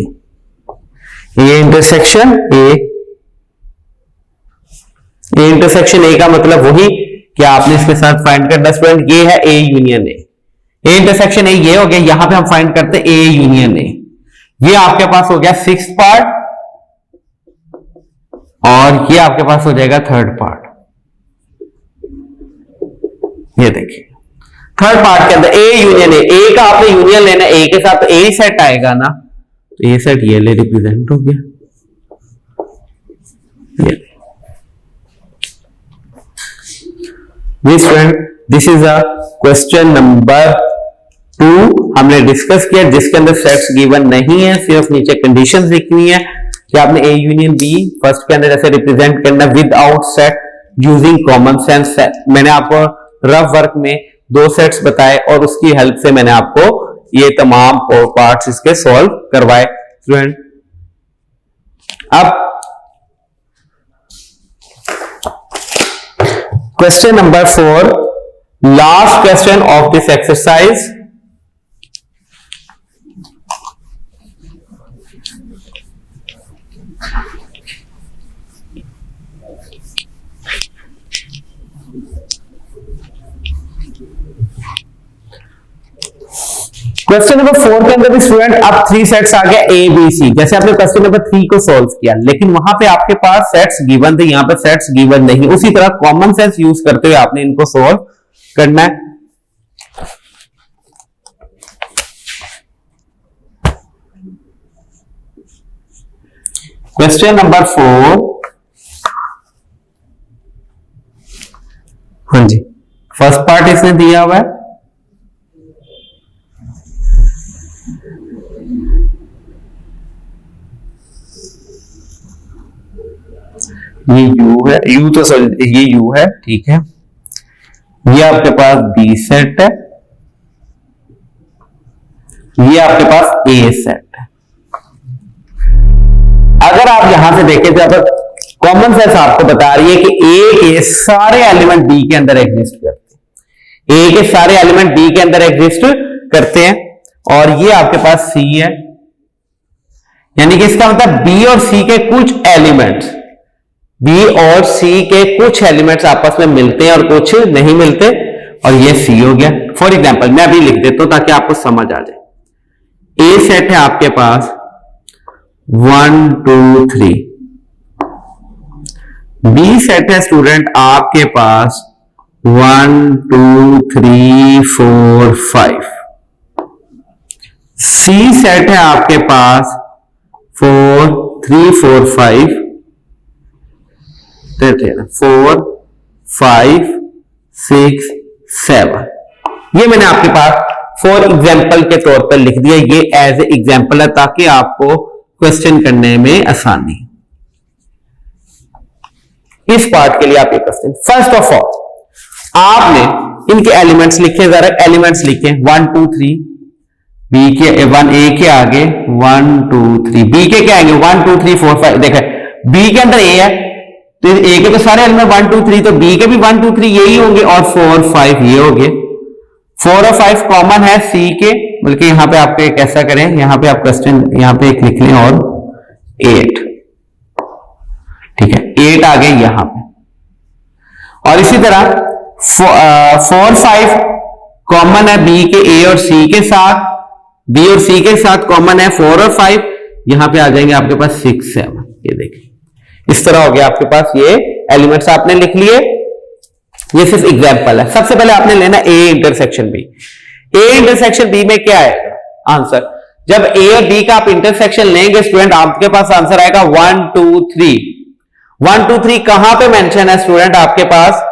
ये इंटरसेक्शन ए, इंटरसेक्शन ए का मतलब वही कि आपने इसके साथ फाइंड करना स्टूडेंट, ये है A union A. A intersection A ये हो गया, यहां पे हम फाइंड करते हैं ए यूनियन ए। ये आपके पास हो गया सिक्स्थ पार्ट और ये आपके पास हो जाएगा थर्ड पार्ट। ये देखिए थर्ड पार्ट के अंदर ए यूनियन ए का आपने यूनियन लेना, ए के साथ तो ए सेट आएगा ना, तो ए सेट ये ले रिप्रेजेंट हो गया। This is a question number 2 हमने डिस्कस किया, जिसके अंदर सेट्स गिवन नहीं है, सिर्फ नीचे कंडीशंस लिखनी है कि आपने ए यूनियन बी फर्स्ट के अंदर ऐसे रिप्रेजेंट करना without set using common sense. मैंने आपको रफ वर्क में 2 सेट्स बताए और उसकी हेल्प से मैंने आपको ये तमाम पार्ट्स इसके सॉल्व करवाए स्टूडेंट। अब question number 4, last question of this exercise. Question number 4 के अंदर भी स्टूडेंट अब 3 सेट्स आ गया ए बी सी, जैसे आपने क्वेश्चन नंबर 3 को सॉल्व किया, लेकिन वहां पे आपके पास सेट्स गिवन थे, यहां पे सेट्स गिवन नहीं। उसी तरह कॉमन सेंस यूज करते हुए आपने इनको सॉल्व करना है। क्वेश्चन नंबर 4, हाँ जी, फर्स्ट पार्ट इसने दिया हुआ है, ये u है, u तो सॉरी ये u है, ठीक है। ये आपके पास B सेट है, ये आपके पास A सेट है। अगर आप यहां से देखें तो अब कॉमन सेंस आपको बता रही है कि A के सारे एलिमेंट B के अंदर एग्जिस्ट करते हैं, A के सारे एलिमेंट B के अंदर एग्जिस्ट करते हैं, और ये आपके पास C है, यानी कि इसका मतलब B और C के कुछ एलिमेंट्स, B और C के कुछ एलिमेंट्स आपस में मिलते हैं और कुछ नहीं मिलते, और ये C हो गया। फॉर एग्जांपल मैं अभी लिख देता हूं ताकि आपको समझ आ जाए। A सेट है आपके पास 1 2 3, B सेट है स्टूडेंट आपके पास 1 2 3 4 5, C सेट है आपके पास 4 3 4 5, 4 5 6 7, ये मैंने आपके पास फॉर एग्जाम्पल के तौर पर लिख दिया, ये एज ए एग्जाम्पल है ताकि आपको क्वेश्चन करने में आसानी। इस पार्ट के लिए आप ये क्वेश्चन, फर्स्ट ऑफ ऑल आपने इनके एलिमेंट्स लिखे, जरा एलिमेंट्स लिखे 1 2 3, बी के 1 ए के आगे 1 2 3, बी के क्या आएंगे 1 2 3 4 5, देखा बी के अंदर ए है तो ए के तो सारे एलिमेंट 1 2 3, तो बी के भी 1 2 3 यही होंगे, और 4 5 ये हो गए। 4 और 5 कॉमन है सी के, बल्कि यहां पे आपको एक ऐसा करें, यहां पे आप क्वेश्चन यहां पे एक लिख लें और 8, ठीक है 8 आ गए यहां पे। और इसी तरह 4 5 कॉमन है बी के ए और सी के साथ, बी और सी के साथ कॉमन है 4 और 5, यहां पे आ जाएंगे आपके पास 6 7, ये देखिए इस तरह हो गया आपके पास, ये एलिमेंट्स आपने लिख लिए। ये सिर्फ एग्जांपल है। सबसे पहले आपने लेना A intersection B. A intersection B में क्या आएगा आंसर, जब ए और बी का आप इंटरसेक्शन लेंगे स्टूडेंट, आपके पास आंसर आएगा 1 2 3। 1 2 3 कहां पे मेंशन है स्टूडेंट, आपके पास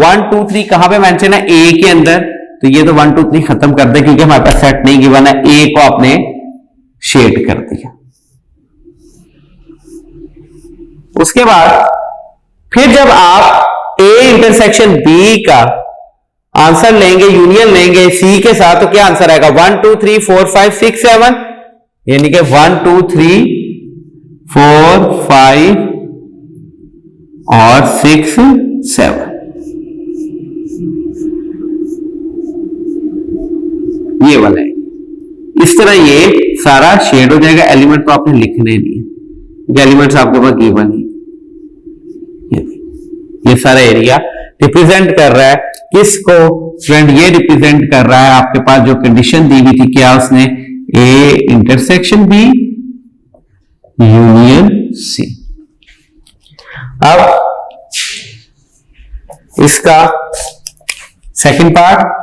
1 2 3 कहां पे मेंशन है, ए के अंदर, तो ये तो 1 2 3 खत्म कर दे क्योंकि हमारे पास सेट नहीं गिवन है, ए को आपने शेड कर दिया। उसके बाद फिर जब आप ए इंटरसेक्शन बी का आंसर लेंगे, यूनियन लेंगे सी के साथ, तो क्या आंसर आएगा 1 2 3 4 5 6 7, यानी कि 1 2 3 4 5 और 6 7। ये वाला है, इस तरह ये सारा शेड हो जाएगा। एलिमेंट तो आपने लिखने नहीं है, एलिमेंट्स आपके पास गिवन है। ये सारा एरिया रिप्रेजेंट कर रहा है किसको फ्रेंड, ये रिप्रेजेंट कर रहा है आपके पास जो कंडीशन दी हुई थी, क्या उसने A intersection B union C. अब इसका second part,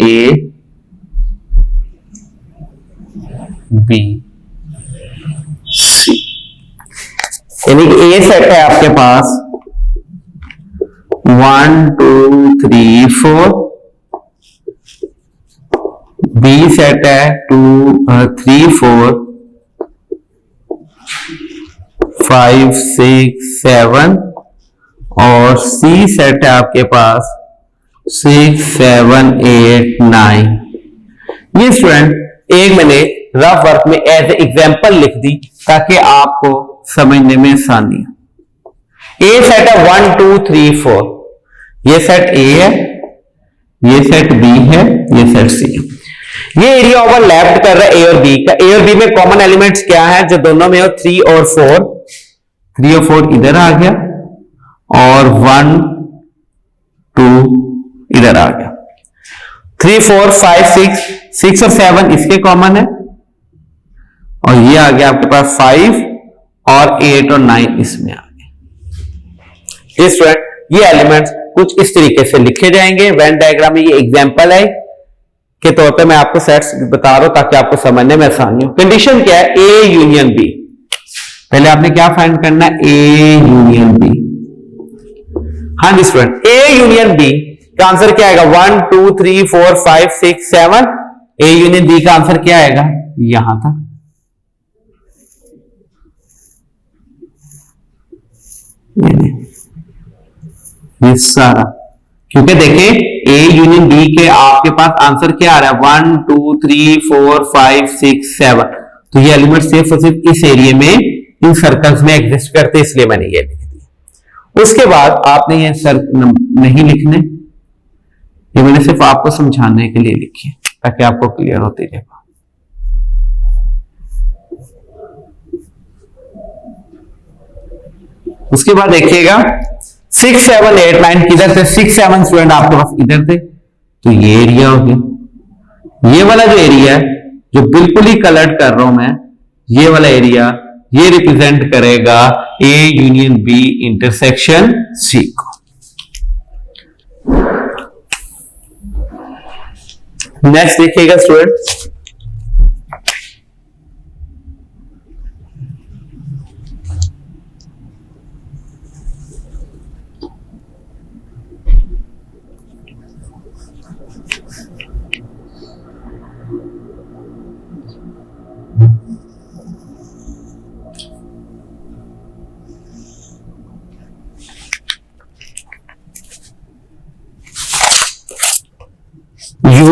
A B C, यानी कि ए सेट है आपके पास 1 2 3 4, बी सेट है 2 3 4 5 6 7, और सी सेट है आपके पास 6 7 8 9। ये स्टूडेंट एक मैंने रफ वर्क में एज ए एग्जाम्पल लिख दी ताकि आपको समझने में आसानी हो। ए सेट है 1 2 3 4, ये सेट ए है, ये सेट बी है, ये सेट सी है। ये एरिया ओवरलैप कर रहा है ए और बी का। ए और बी में कॉमन एलिमेंट्स क्या है जो दोनों में हो, 3 और 4, 3 और 4 इधर आ गया और 1 2 इधर आ गया। 3 4 5 6 6 और 7 इसके कॉमन है, और ये आ गया आपके पास 5 और 8 और 9 इसमें आ गए। स्टूडेंट ये एलिमेंट्स कुछ इस तरीके से लिखे जाएंगे। वेन डायग्राम में ये एग्जांपल है के तौर पे मैं आपको सेट्स बता रहा हूं ताकि आपको समझने में आसानी हो। कंडीशन क्या है? A union B. पहले आपने क्या फाइंड करना है? A union B. हाँ जी स्टूडेंट, ए यूनियन बी का आंसर क्या आएगा? 1 2 3 4 5 6 7। ए यूनियन बी का आंसर क्या आएगा? यहां था। ये सारा, क्योंकि देखें ए यूनियन बी के आपके पास आंसर क्या आ रहा है? 1 2 3 4 5 6 7। तो ये एलिमेंट सिर्फ और सिर्फ इस एरिया में इन सर्कल्स में एग्जिस्ट करते, इसलिए मैंने ये लिख दिया। उसके बाद आपने ये नहीं लिखने, ये मैंने सिर्फ आपको समझाने के लिए लिखी है ताकि आपको क्लियर होती रहे। उसके बाद देखिएगा 6 7 8 9 किधर थे? 6 7 स्टूडेंट आपके पास इधर थे, तो ये एरिया हो गया। ये वाला जो एरिया है जो बिल्कुल ही कलर्ड कर रहा हूं मैं, ये वाला एरिया ये रिप्रेजेंट करेगा A union B intersection C को। नेक्स्ट देखिएगा स्टूडेंट, यू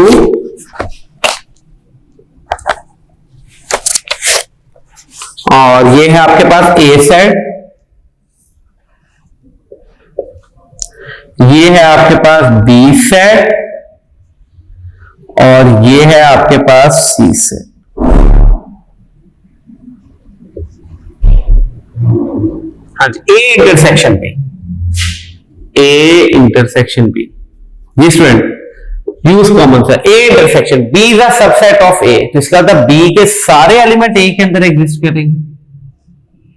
और ये है आपके पास ए सेट, ये है आपके पास बी सेट और ये है आपके पास सी सेट। हाँ जी, A intersection B, A intersection B. जी स्टूडेंट यूज कॉमन सा, A intersection B is a subset of A, तो इसका मतलब बी के सारे एलिमेंट ए के अंदर एग्जिस्ट करेंगे।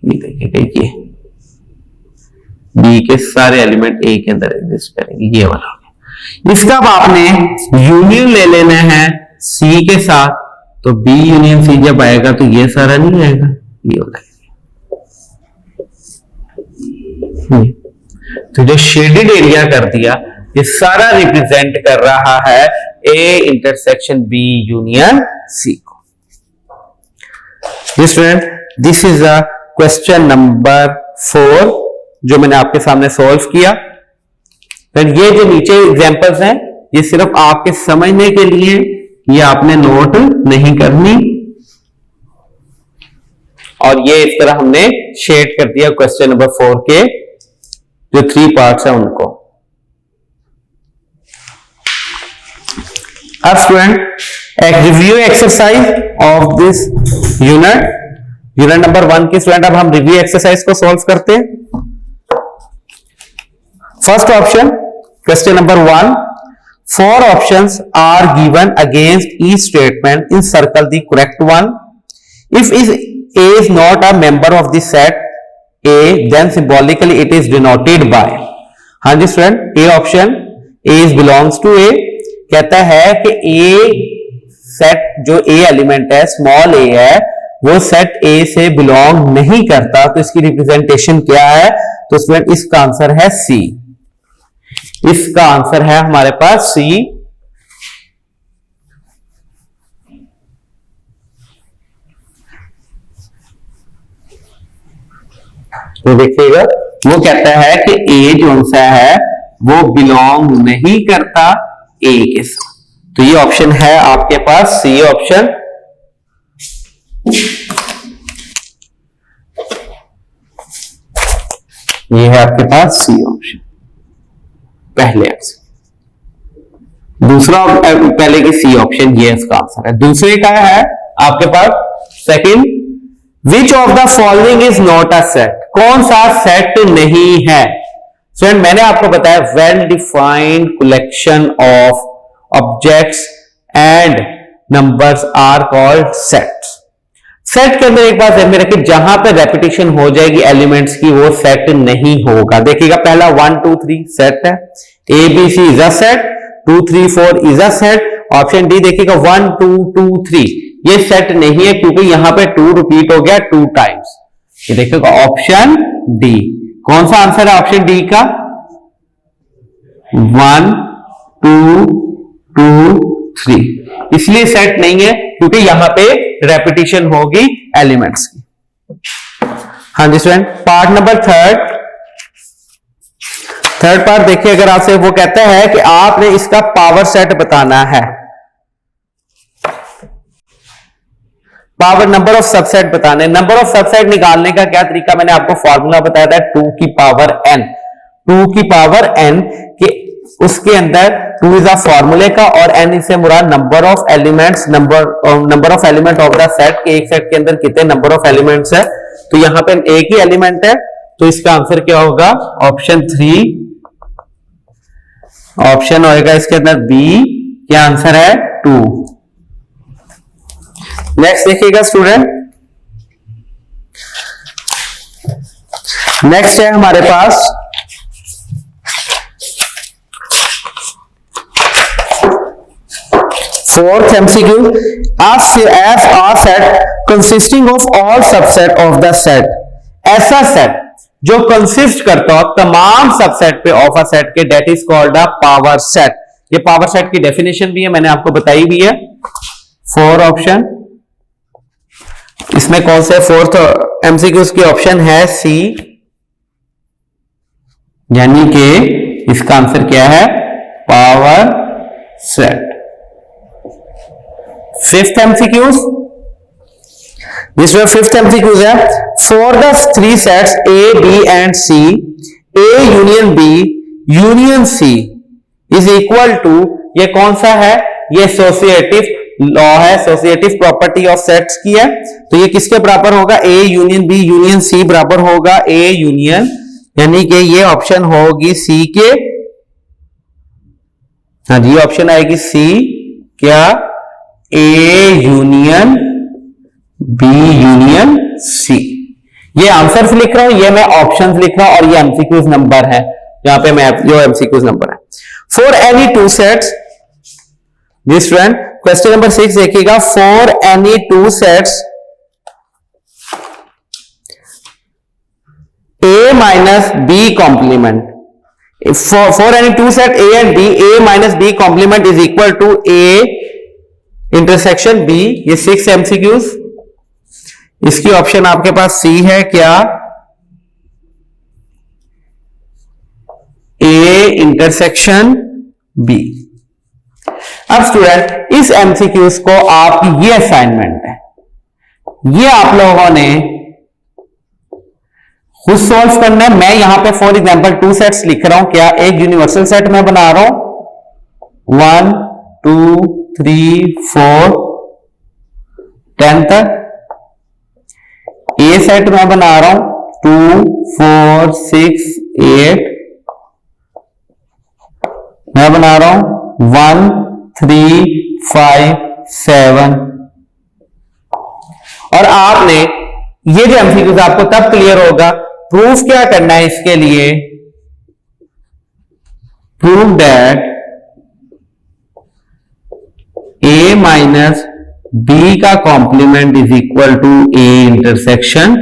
ये देखिए बी के सारे एलिमेंट ए के अंदर एग्जिस्ट करेंगे, ये वाला। इसका अब आपने यूनियन ले लेना है सी के साथ, तो बी यूनियन सी जब आएगा तो ये सारा नहीं आएगा, ये हो जाएगा। तो जो शेडेड एरिया कर दिया ये सारा रिप्रेजेंट कर रहा है A intersection B union C को। Student this is a question number 4 जो मैंने आपके सामने सॉल्व किया। फिर ये जो नीचे एग्जांपल्स हैं ये सिर्फ आपके समझने के लिए, ये आपने नोट नहीं करनी। और ये इस तरह हमने शेड कर दिया क्वेश्चन नंबर 4 के जो 3 पार्ट्स हैं उनको। अब स्टूडेंट एक review exercise of this unit number 1 की स्टूडेंट अब हम रिव्यू एक्सरसाइज को सॉल्व करते हैं। First option question number 1, 4 options are given against each statement in circle the correct one. If A is not a member of the set A then symbolically it is denoted by. हाँ जी student, A option A is belongs to A कहता है कि ए set जो ए element है small ए है वो set ए से बिलोंग नहीं करता, तो इसकी रिप्रेजेंटेशन क्या है? तो स्टूडेंट इसका आंसर है सी। इसका आंसर है हमारे पास सी। तो देखिएगा वो कहता है कि ए जो सा है वो बिलोंग नहीं करता ए के साथ, तो ये ऑप्शन है आपके पास सी ऑप्शन। ये है आपके पास सी ऑप्शन पहले आंसर। दूसरा पहले की सी ऑप्शन ये इसका आंसर है। दूसरे का है आपके पास second, which of the following is not a set? कौन सा सेट नहीं है? स्टूडेंट मैंने आपको बताया well defined collection of objects and numbers are called sets. Set के अंदर एक बात ध्यान में रखिए, जहां पे रेपिटेशन हो जाएगी एलिमेंट्स की वो सेट नहीं होगा। देखिएगा पहला 1 2 3 सेट है, A B C is a set, 2 3 4 is a set. Option D देखिएगा 1 2 2 3 ये सेट नहीं है क्योंकि यहां पे 2 रिपीट हो गया 2 टाइम्स। ये देखिएगा ऑप्शन डी। कौन सा आंसर है ऑप्शन डी का? 1 2 2 3 इसलिए सेट नहीं है क्योंकि यहां पे रेपिटेशन होगी एलिमेंट्स की। हाँ जी student, part number third part देखिए, अगर आपसे वो कहता है कि आपने इसका पावर सेट बताना है, पावर नंबर ऑफ सबसेट बताने। नंबर ऑफ सबसेट निकालने का क्या तरीका, मैंने आपको फॉर्मूला बताया था 2 की पावर n। 2 की पावर n के उसके अंदर 2 इज अ फॉर्मूले का और n इससे मुराद number of elements, number of element of the set के एक सेट के अंदर कितने नंबर ऑफ एलिमेंट्स है। तो यहां पे एक ही एलिमेंट है तो इसका आंसर क्या होगा? ऑप्शन 3 ऑप्शन होएगा इसके अंदर बी। क्या आंसर है? 2। नेक्स्ट देखिएगा स्टूडेंट, नेक्स्ट है हमारे पास fourth MCQ. F R set consisting of all subset of the set. ऐसा सेट जो कंसिस्ट करता हो तमाम सबसेट पे ऑफ अ सेट के, that is called a power set. ये पावर सेट की डेफिनेशन भी है, मैंने आपको बताई भी है। 4 ऑप्शन, इसमें कौन से फोर्थ एमसीक्यूज की ऑप्शन है? सी, यानी कि इसका आंसर क्या है? Power set. फिफ्थ एमसीक्यूज, जिसमें फिफ्थ एमसीक्यूज है, for the 3 sets A B and C, A union B union C is equal to, ये कौन सा है? ये एसोसिएटिव लॉ है, एसोसिएटिव प्रॉपर्टी ऑफ सेट्स की है। तो ये किसके बराबर होगा? A union B union C बराबर होगा ए यूनियन, यानी कि ये ऑप्शन होगी सी के। हाँ जी, ऑप्शन आएगी सी। क्या? A union B union C. ये आंसर्स लिख रहा हूं, ये मैं ऑप्शंस लिख रहा हूं और ये एमसीक्यूज नंबर है, यहां पे मैं जो एमसीक्यूज नंबर है। For any 2 sets, this student question number 6 देखिएगा, for any 2 sets a minus b complement, for any 2 set a and b, a minus b complement is equal to a intersection b। ये 6 MCQs, इसकी option आपके पास C है। क्या? A intersection B। अब student इस MCQs को आपकी ये असाइनमेंट है, ये आप लोगों ने खुद सॉल्व करना है। मैं यहां पे फॉर एग्जांपल 2 सेट्स लिख रहा हूं। क्या? एक यूनिवर्सल सेट मैं बना रहा हूं 1 2 3 4 10 तक। ए सेट मैं बना रहा हूं 2 4 6 8। मैं बना रहा हूं 1 3 5 7। और आपने ये जो एमसीक्यूज आपको तब क्लियर होगा, प्रूफ क्या करना है इसके लिए? Prove that A minus B का complement is equal to A intersection.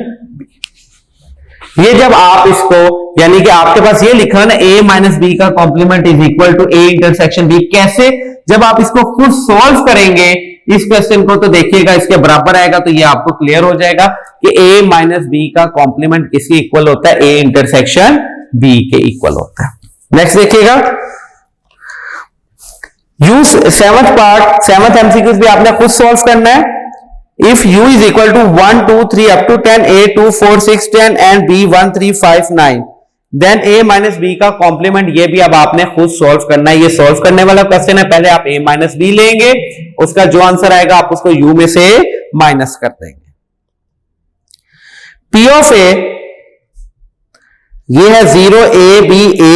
ये जब आप इसको, यानी कि आपके पास ये लिखा है ना ए माइनस बी का complement is equal to A intersection B, कैसे? जब आप इसको खुद सॉल्व करेंगे इस क्वेश्चन को, तो देखिएगा इसके बराबर आएगा, तो ये आपको क्लियर हो जाएगा कि a माइनस बी का कॉम्प्लीमेंट किसके इक्वल होता है? a इंटरसेक्शन b के इक्वल होता है। नेक्स्ट देखिएगा, use 7th part, 7th MCQs भी आपने खुद सॉल्व करना है। If u is equal to 1 2 3 up to 10, a 2 4 6 10 and b 1 3 5 9, then a minus B का कॉम्प्लीमेंट, ये भी अब आपने खुद सॉल्व करना है। ये सॉल्व करने वाला क्वेश्चन है। पहले आप a माइनस बी लेंगे, उसका जो आंसर आएगा आप उसको u में से माइनस कर देंगे। p ऑफ a ये है 0 A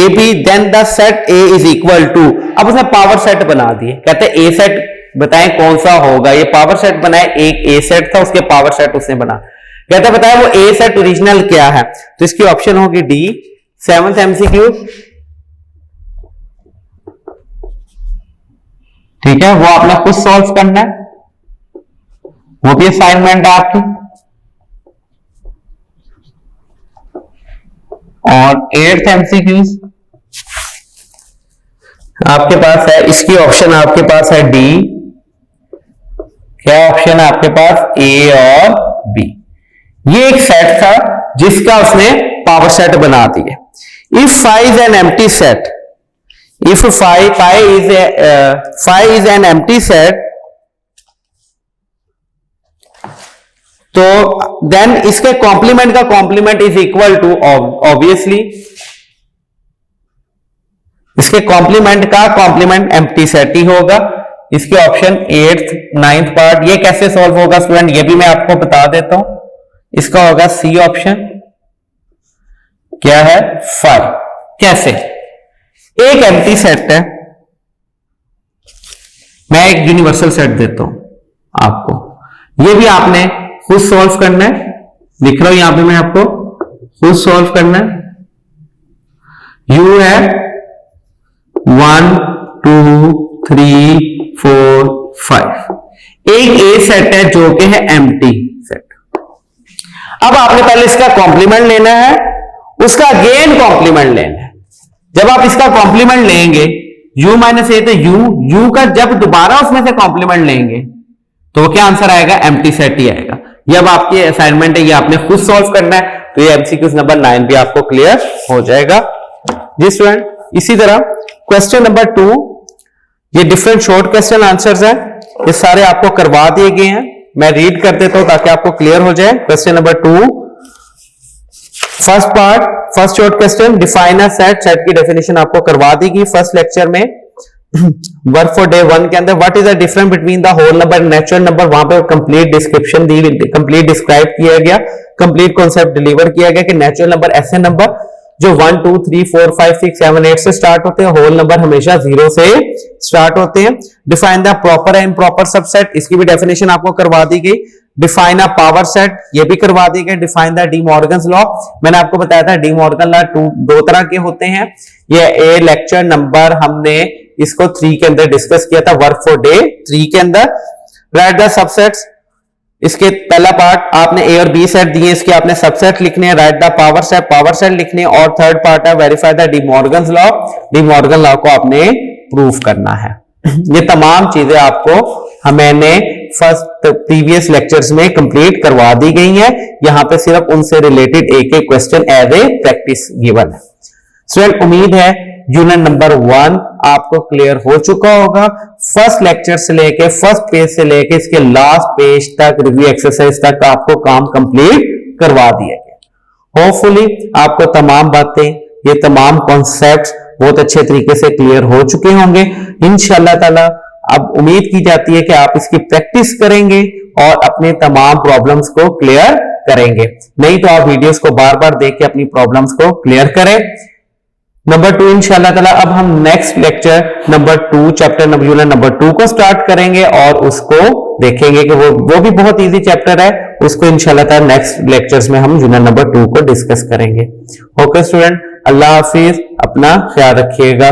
B then the set A is equal to, अब उसने पावर सेट बना दिए, कहते हैं ए सेट बताएं कौन सा होगा, ये पावर सेट बनाए, एक ए सेट था उसके पावर सेट उसने बना, कहते बताया वो ए सेट ओरिजिनल क्या है, तो इसकी ऑप्शन होगी डी। 7th एमसीक्यू, ठीक है, वो आपने खुद सॉल्व करना है, वो भी असाइनमेंट है आपकी। और 8th एमसीक्यूज आपके पास है, इसकी ऑप्शन आपके पास है डी, क्या ऑप्शन है आपके पास, ए और बी। ये एक सेट था जिसका उसने पावर सेट बना दिए। If five is an empty set, if five is an empty set, तो देन इसके कॉम्प्लीमेंट का complement is equal to, obviously इसके कॉम्प्लीमेंट का कॉम्प्लीमेंट एम्प्टी सेट ही होगा। इसके ऑप्शन 8th 9th पार्ट, ये कैसे सॉल्व होगा स्टूडेंट, ये भी मैं आपको बता देता हूं। इसका होगा सी ऑप्शन, क्या है 5। कैसे, एक एम्प्टी सेट है, मैं एक यूनिवर्सल सेट देता हूं आपको, ये भी आपने खुद सॉल्व करना है, लिख रहा हूं यहां पे मैं आपको, खुद सॉल्व करना है। यू है 1 2 3 4 5, एक ए सेट है जो कि है एम्प्टी सेट। अब आपने पहले इसका कॉम्प्लीमेंट लेना है, उसका अगेन कॉम्प्लीमेंट लेना है। जब आप इसका कॉम्प्लीमेंट लेंगे u माइनस ए, तो u का जब दोबारा उसमें से कॉम्प्लीमेंट लेंगे तो क्या आंसर आएगा, एम्प्टी सेट ही आएगा। ये अब आपकी असाइनमेंट है, ये आपने खुद सॉल्व करना है, तो ये एमसीक्यू नंबर 9 भी आपको क्लियर हो जाएगा जी स्टूडेंट। इसी तरह क्वेश्चन नंबर 2, ये डिफरेंट शॉर्ट क्वेश्चन आंसर्स हैं, ये सारे आपको करवा दिए गए हैं, मैं रीड कर देता हूं ताकि आपको क्लियर हो जाए। Question number 2, first part, first short question, define a set, set की डेफिनेशन आपको करवा दी गई फर्स्ट लेक्चर में। वर्क फॉर डे 1 के अंदर, what is the difference between the whole number and natural number, वहां पे कंप्लीट डिस्क्रिप्शन दी, कंप्लीट डिस्क्राइब किया गया, कंप्लीट कॉन्सेप्ट डिलीवर किया गया कि नेचुरल नंबर ऐसे नंबर जो 1 2 3 4 5 6 7 8 से स्टार्ट होते हैं, होल नंबर हमेशा 0 से स्टार्ट होते हैं। Define the proper and improper subset, इसकी भी डेफिनेशन आपको करवा दी गई। डिफाइन अ पावर सेट, ये भी करवा दी गई। Define the D Morgan's law, मैंने आपको बताया था डी मॉर्गन लॉ दो तरह के होते हैं। ये ए लेक्चर नंबर हमने इसको 3 के अंदर डिस्कस किया था, वर्क फॉर डे 3 के अंदर। राइट द सबसेट्स, इसके पहला पार्ट आपने ए और बी सेट दिए, इसके आपने सबसेट लिखने हैं, राइट द पावर सेट लिखने, और थर्ड पार्ट है verify the D Morgan's law, De Morgan law को आपने प्रूफ करना है। ये तमाम चीजें आपको मैंने फर्स्ट प्रीवियस लेक्चर्स में कंप्लीट करवा दी गई हैं, यहां पे सिर्फ उनसे रिलेटेड एक एक question as a practice given है। स्टूडेंट उम्मीद है यूनिट नंबर 1 आपको क्लियर हो चुका होगा। फर्स्ट लेक्चर से लेके, फर्स्ट पेज से लेके इसके लास्ट पेज तक, रिव्यू एक्सरसाइज तक आपको काम कंप्लीट करवा दिया गया। होपफुली आपको तमाम बातें, ये तमाम कॉन्सेप्ट्स बहुत अच्छे तरीके से क्लियर हो चुके होंगे इंशाअल्लाह ताला। अब उम्मीद की जाती है कि आप इसकी प्रैक्टिस करेंगे और अपने तमाम प्रॉब्लम्स को क्लियर करेंगे। नहीं तो आप वीडियोस को बार बार देख के अपनी प्रॉब्लम्स को क्लियर करें। नंबर 2 इंशाल्लाह ताला अब हम next lecture number 2 chapter number 2 को स्टार्ट करेंगे और उसको देखेंगे कि वो भी बहुत इजी चैप्टर है, उसको इंशाल्लाह ताला नेक्स्ट लेक्चर्स में हम यूनिट नंबर 2 को डिस्कस करेंगे। ओके स्टूडेंट, अल्लाह हाफिज, अपना ख्याल रखिएगा।